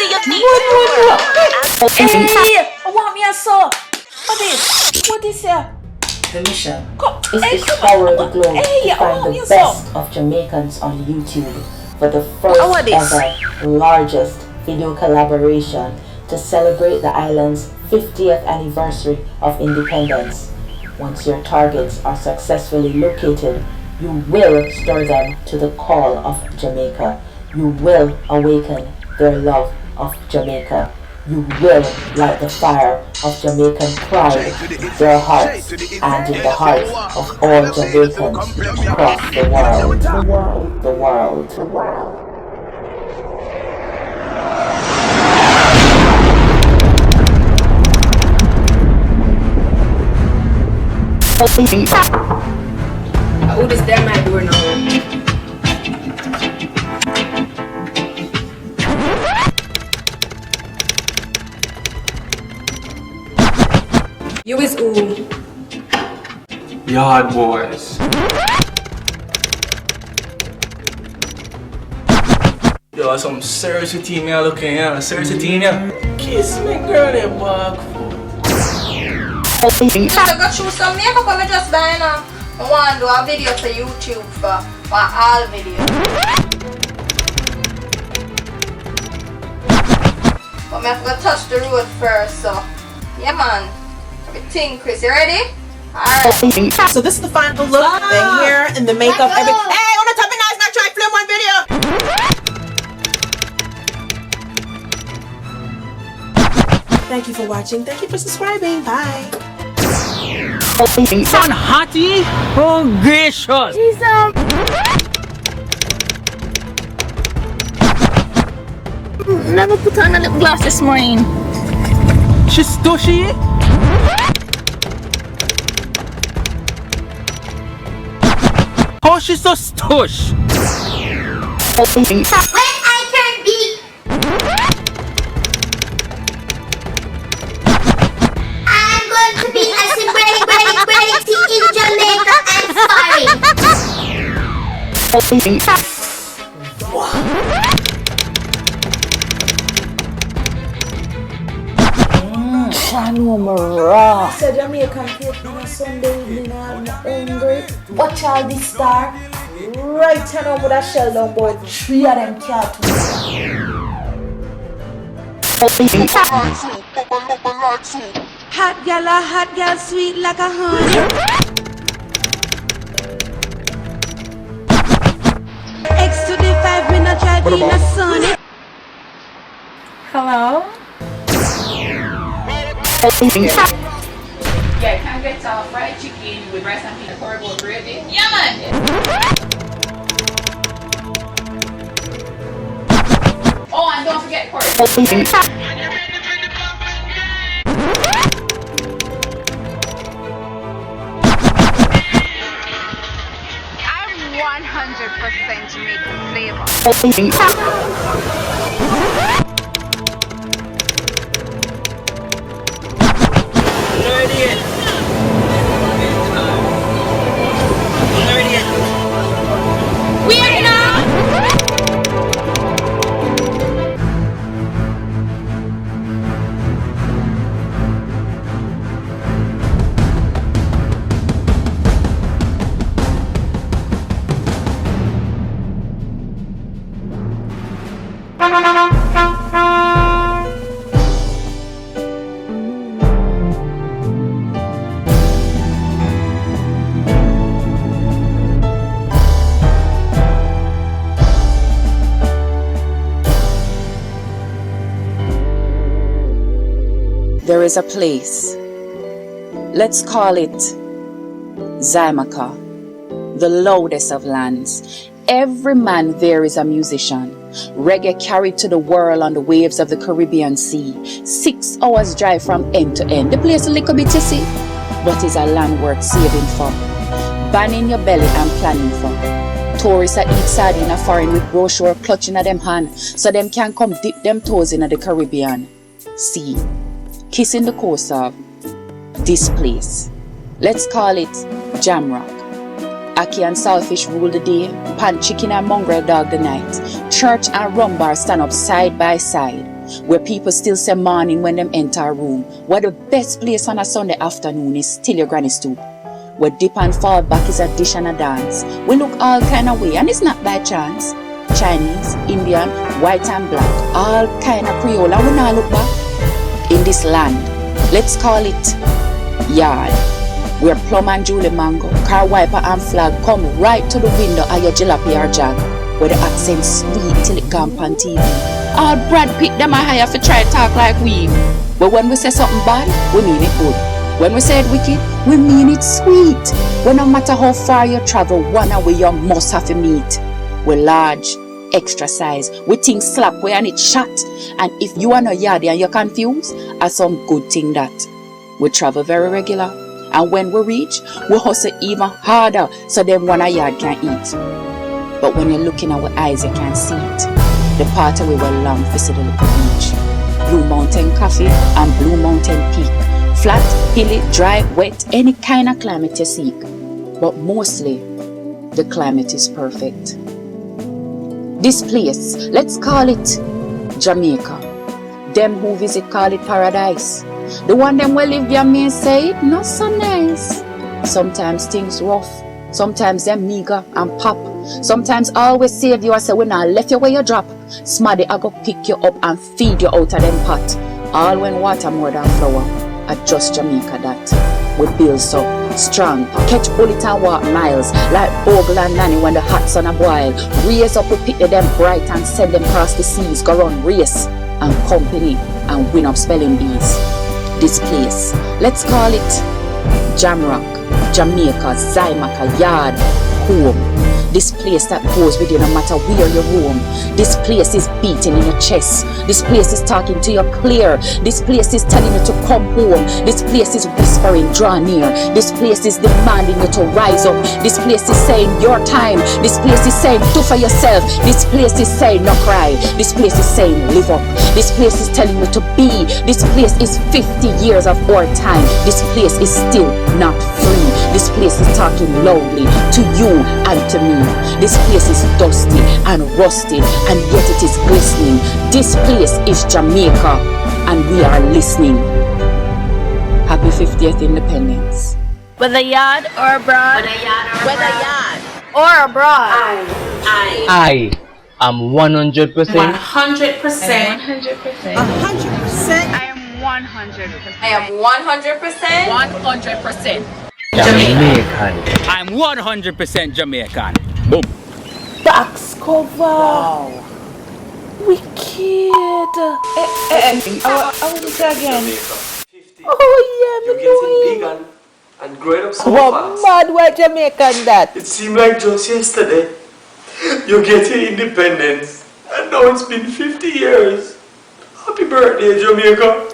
Hey, I want me a saw. What is here? The mission is to scour the globe to find the best of Jamaicans on YouTube for the first ever largest video collaboration to celebrate the island's 50th anniversary of independence. Once your targets are successfully located, you will stir them to the call of Jamaica. You will awaken their love of Jamaica. You will light the fire of Jamaican pride in their hearts and in the hearts of all Jamaicans across the world. The world. Who is that my door now? You is who? Yaad boys. Yo, some serious team here looking here. Serious team here. Kiss me girl they back foot. I got you some makeup I just buy now. I want to do a video for YouTube for all videos. But I have to touch the road first, so yeah man. Everything, Chris, you ready? Alright. So this is the final look, the hair and the makeup. Hey, on the top of nice, not try to film one video. Thank you for watching. Thank you for subscribing. Bye. Son Hattie? Oh gracious! Never put on a lip gloss this morning. She's stushy? How she's so stush? When I turn big, I'm going to be a celebrity in Jamaica and foreign. I know I'm raw. So Jamaican cake on a Sunday evening, I'm hungry. Watch all this star. Right now with a shell down, boy. 3 of them can't do hot girl, sweet like a honey. X to the 5, we not try being a sunny. Hello? Yeah, can I get fried chicken with rice and peanut butter gravy? Yeah, man! Oh, and don't forget pork. I'm 100% Jamaican flavor. There is a place, let's call it Jamaica, the loudest of lands. Every man there is a musician. Reggae carried to the world on the waves of the Caribbean Sea. 6 hours drive from end to end. The place a little bit you see, but is a land worth saving for. Banning your belly and planning for. Tourists a eat sardine a foreign with brochure clutching at them hand, so them can come dip them toes in the Caribbean Sea. Kissing the coast of this place. Let's call it Jamrock. Aki and Saltfish rule the day, pan chicken and mongrel dog the night. Church and rum bar stand up side by side. where people still say morning when them enter a room, where the best place on a Sunday afternoon is still your granny stoop, where dip and fall back is a dish and a dance. We look all kind of way, and it's not by chance. Chinese, Indian, white and black, all kind of Creole, and we not look back. In this land, let's call it Yaad, where plum and Julie mango, car wiper and flag come right to the window of your jalopy or jag, where the accent sweet till it gone on TV. All Brad Pitt them a hire for try talk like we. But when we say something bad, we mean it good. When we say it wicked, we mean it sweet. When no matter how far you travel, one away you must have to meet. We large, extra size, we think slap way and it shot. And if you are not yardy and you're confused, that's some good thing that. We travel very regular, and when we reach, we hustle even harder so them one a yard can eat. But when you look in our eyes, you can't see it. The part we were long for the little beach. Blue Mountain Coffee and Blue Mountain Peak. Flat, hilly, dry, wet, any kind of climate you seek. But mostly, the climate is perfect. This place, let's call it Jamaica. Them who visit call it paradise. The one them will live there may say it not so nice. Sometimes things rough. Sometimes them meager and pop. Sometimes always save you and say when I left you where you drop. Smaddy I go pick you up and feed you out of them pot. All when water more than flour. At just Jamaica that. We build so strong. Catch bullet and walk miles. Like Bogle and Nanny when the hot sun a boil. Raise up we pick them bright and send them across the seas. Go run race and company and win up spelling bees. This place, let's call it Jamrock, Jamaica, Zymaka, Yaad, home. This place that goes with you no matter where you roam. This place is beating in your chest. This place is talking to you clear. This place is telling you to come home. This place is whispering, draw near. This place is demanding you to rise up. This place is saying your time. This place is saying do for yourself. This place is saying no cry. This place is saying live up. This place is telling you to be. This place is 50 years of our time. This place is still not free. This place is talking loudly to you and to me. This place is dusty and rusty, and yet it is glistening. This place is Jamaica, and we are listening. Happy 50th Independence. Whether yard or abroad. Whether yard Or abroad. I am 100%. 100%. 100%. 100%. I am 100%. I am 100%. 100%. Jamaican. I'm 100% Jamaican. Boom. Box cover. Wow. Wicked. I want to say again. Oh yeah, You're getting big and growing up so fast. Mad white Jamaican that. It seemed like just yesterday you're getting independence, and now it's been 50 years. Happy birthday, Jamaica.